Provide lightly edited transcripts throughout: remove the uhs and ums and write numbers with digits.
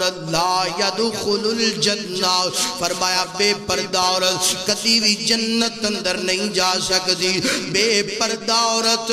عورت لا یدخل الجنہ، فرمایا بے پردہ عورت کدی بھی جنت اندر نہیں جا سکتی۔ بے پردہ عورت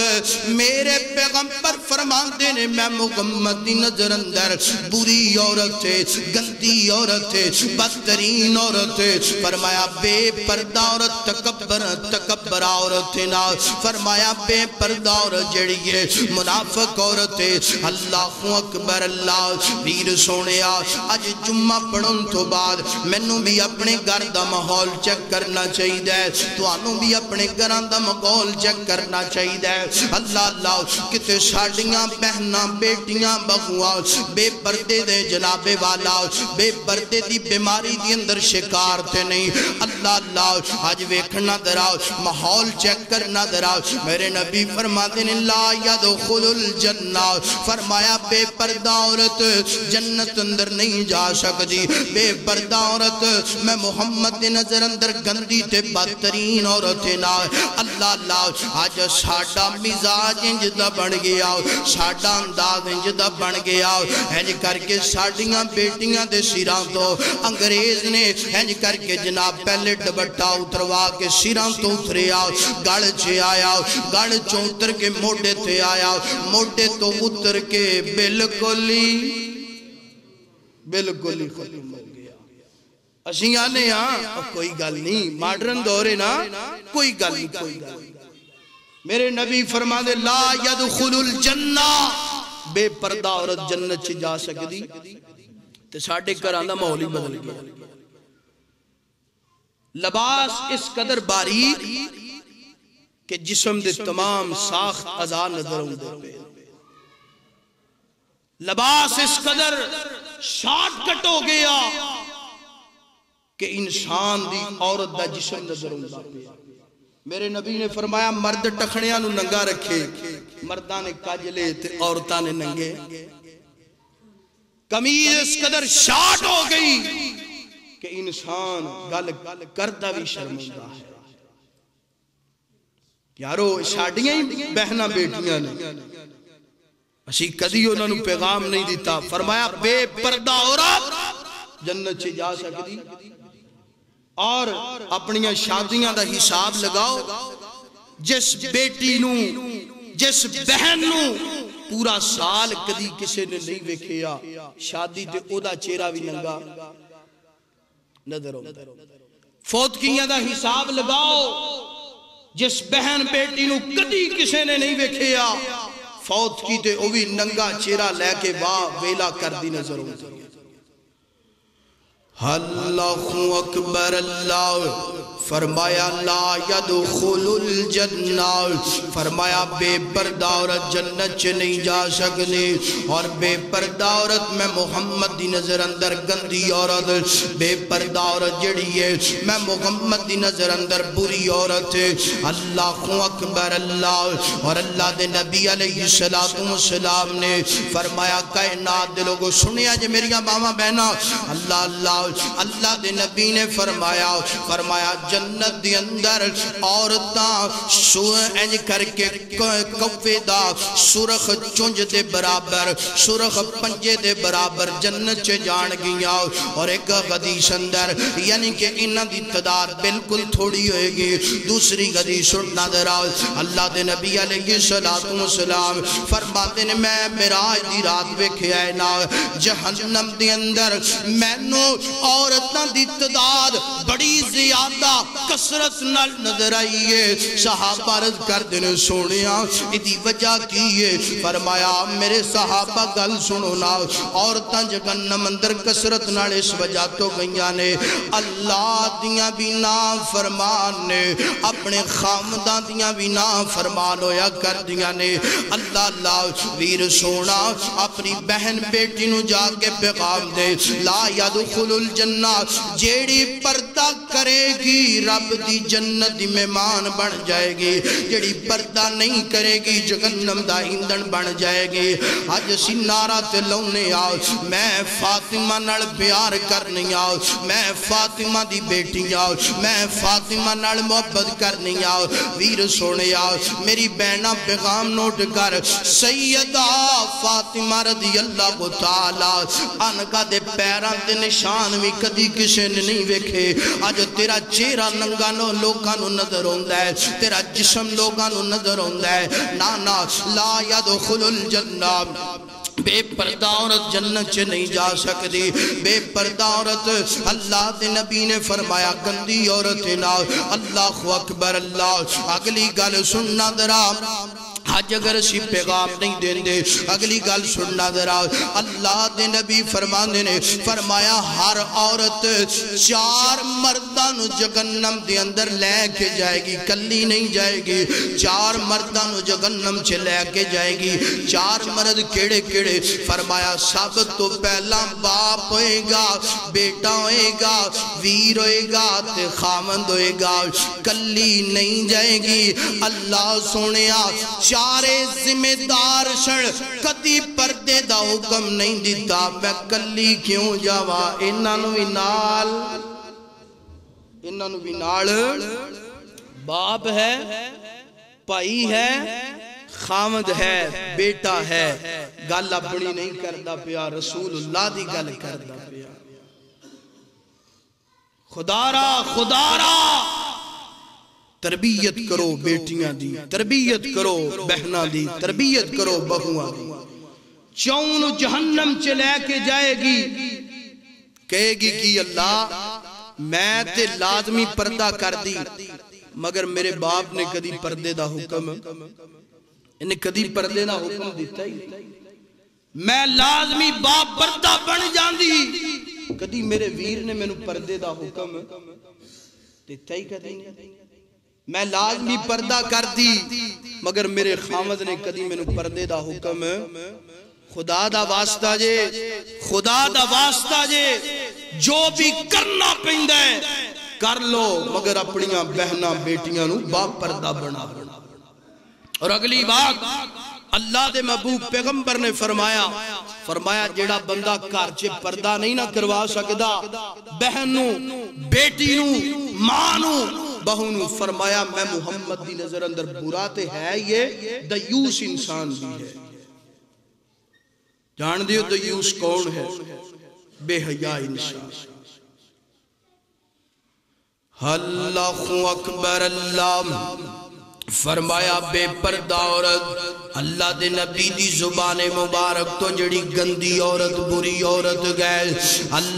میرے پیغمبر فرماندے نے میں محمد دی نظر اندر بری عورت ہے، گندی عورت ہے، بدترین عورت ہے۔ فرمایا بے پردہ عورت تکبر عورت ہے نا، فرمایا بے پردہ عورت جڑی ہے منافق عورت ہے۔ اللہ اکبر، اللہ ویر سونیا اج جمعہ پڑھن تو بعد مینوں بھی اپنے گھر دا ماحول چیک کرنا چاہیے، تانوں بھی اپنے گھراں دا ماحول چیک کرنا چاہیے۔ اللہ اللہ کتے ساڈیاں بہناں بیٹیاں بہواں بے پردے دے جناب والا بے پردے دی بیماری دی اندر شکار تے نہیں۔ اللہ اللہ اج ویکھنا دراؤ ماحول چیک کرنا دراؤ۔ میرے نبی فرماتے ہیں لا یدخل الجنہ، فرمایا بے پردہ عورت جنت اندر نہیں جا سکتی۔ بے پردہ عورت میں محمد نظر اندر گندی تے بدترین عورت نا۔ اللہ اللہ آج ساڈا مزاج انج دا بن گیا، ساڈا انداز انج دا بن گیا، انج کر کے ساڈیاں بیٹیاں دے سراں تو انگریز نے انج کر کے جناب پہلے ڈبٹا اتروا کے سراں تو اتریا، گڑ چے آیا، گڑ چوں اتر کے موڑے تے آیا، موڑے تو اتر کے بالکلی ختم ہو گیا۔ اسی آنے ہاں کوئی گل نہیں، ماڈرن دورے نا کوئی گل نہیں، کوئی گل نہیں۔ میرے نبی فرما دے لا یدخل الجنہ، بے پردہ عورت جنت سے جا سکتی تے ساڑھے کرانہ ماحول ہی بدل گیا۔ لباس اس قدر باریک کہ جسم دے تمام ساخت اعضاء نظر ہوندے پہ، لباس اس قدر شارٹ کٹ ہو گیا کہ انسان دی عورت دا جسم نظر ہوندہ پہ۔ میرے نبی نے فرمایا مرد ٹکھڑیاں نو ننگا رکھے، مرداں نے کاجلے تے عورتاں نے ننگے۔ قمیض اس قدر شارٹ ہو گئی کہ انسان گل کردہ بھی شرمندہ ہے۔ یارو شاڑیاں ہی بہنہ بیٹیاں نے، اسی کدی انہوں نے پیغام نہیں دیتا۔ فرمایا بے پردہ عورت جنت سے جا سکتی۔ اور اپنیاں شادیاں دا حساب لگاؤ، جس بیٹی نو جس بہن نو پورا سال کدی کسے نے نہیں ویکھیا، شادی تے او دا چہرہ بھی ننگا نظر ہو۔ فوت کیاں دا حساب لگاؤ، جس بہن بیٹی نو کدی کسے نے نہیں ویکھیا، فوت کی تے او بھی ننگا چہرہ لے کے واہ ویلا کر دی نظر ہو۔ اللہ اکبر، اللہ فرمایا لا یدخل الجنہ، فرمایا بے پردہ عورت جنت سے نہیں جا سکتی۔ اور بے پردہ عورت میں محمد دی نظر اندر گندی عورت، بے پردہ عورت جڑی ہے میں محمد دی نظر اندر بری عورت ہے۔ اللہ اکبر، اللہ اور اللہ دے نبی علیہ السلام نے فرمایا کائنات دے لوگوں سنیا جے میریاں ماما بہنا، اللہ اللہ اللہ دے نبی نے فرمایا جنت دی اندر عورتاں انج کر کے کوے دا سرخ چونج دے برابر، سرخ پنجے دے برابر جنت چے جان گیا۔ اور ایک حدیث اندر یعنی کہ انہاں دی تعداد بالکل تھوڑی ہوئے گی۔ دوسری حدیث سننا دراؤ، اللہ دے نبی علیہ السلام فرماتے ہیں میں معراج دی رات ویکھیا ہے نا، جہنم دی اندر مینوں عورتاں دی تعداد بڑی زیادہ کثرت نال نظر آئی ہے۔ صحابہ عرض کر دینے سونیا ادھی وجہ کی ہے؟ فرمایا میرے صحابہ گل سنو نا، عورتاں جہنم اندر کثرت نال اس وجہ تو گئیاں نے اللہ دیاں بھی نافرمان نے، اپنے خامداں دیاں بھی نافرمان ہویا کر دیاں نے۔ اللہ اللہ ویر سونا اپنی بہن بیٹی نو جا کے پیغام دے لا یدخل الجنہ، جیڑی پردہ کرے گی رب دی جنت دی مہمان بن جائے گی، جڑی پردہ نہیں کرے گی جہنم دا ایندھن بن جائے گی۔ اج اسی نعرہ تے لاؤنے آؤ، میں فاطمہ نال پیار کرنی آؤ، میں فاطمہ دی بیٹی آؤ، میں فاطمہ نال محبت کرنی آؤ۔ ویر سونے آؤ، میری بہنہ پیغام نوٹ کر، سیدہ فاطمہ رضی اللہ تعالیٰ عنہ دے پیران تے نشان بھی کدی کسے نے نہیں ویکھے۔ آج تیرا چہرہ ننگا نو لوگاں نو نظر ہوندہ ہے، تیرا جسم لوگاں نو نظر ہوندہ ہے۔ نانا لا يدخل الجنہ، بے پردہ عورت جنت سے نہیں جا سکتی۔ بے پردہ عورت، اللہ دے نبی نے فرمایا گندی عورت نہ۔ اللہ اکبر اللہ۔ اگلی گل سننا درا، آج اگر اسی پیغام نہیں دین دے، اگلی گل سننا درا، اللہ دے نبی فرمانے نے فرمایا ہر عورت 4 مردان جہنم دے اندر لے کے جائے گی، کلی نہیں جائے گی۔ 4 مردان جہنم چھے لے کے جائے گی۔ 4 مرد کیڑے کیڑے؟ فرمایا سب تو پہلا باپ ہوئے گا، بیٹا ہوئے گا، ویر ہوئے گا تے خامند ہوئے گا، کلی نہیں جائے گی۔ اللہ سونیا چارے ذمہ دار شڑ کدی پردے دا حکم نہیں دیتا، میں کلی کیوں جاوا؟ انہاں نو بھی نال باپ ہے، پائی ہے، خامد ہے، بیٹا ہے۔ گل اپنی نہیں کردا پیا، رسول اللہ دی گل کردا پیا۔ خدا را تربیت کرو بیٹیاں دی، تربیت کرو بہناں دی، تربیت کرو بہواں دی۔ چون جہنم چلے کے جائے گی، کہے گی کہ اللہ میں تے لازمی پردہ کر دی، مگر میرے باپ نے کدی پردے دا حکم، انہیں کدی پردے دا حکم دیتا ہی، میں لازمی باپ پردہ بن جان دی، کدی میرے ویر نے میں نو پردے دا حکم دیتا ہی کدی نہیں۔ میں لازمی پردہ کر دی، مگر میرے خامد نے کدی میں نو پردے دا حکم۔ خدا دا واسطہ جے، خدا دا واسطہ جے، جو بھی کرنا پہندہ ہے کر لو، مگر اپنیاں بہناں بیٹیاں نو با پردہ بنا۔ اور اگلی بات اللہ دے محبوب پیغمبر نے فرمایا جیڑا بندہ گھر چے پردہ نہیں نہ کروا سکدا، بہن نو، بیٹی نو، ماں نو، بہو نو، فرمایا میں محمد دی نظر اندر برا تے ہے، یہ دیوس انسان بھی ہے۔ جان دیو دیوس کون ہے؟ بے حیا انسان۔ اللہ اکبر اللہ۔ فرمایا بے پردہ عورت، اللہ دے نبی دی زبان مبارک تو جڑی گندی عورت، بری عورت گئے، اللہ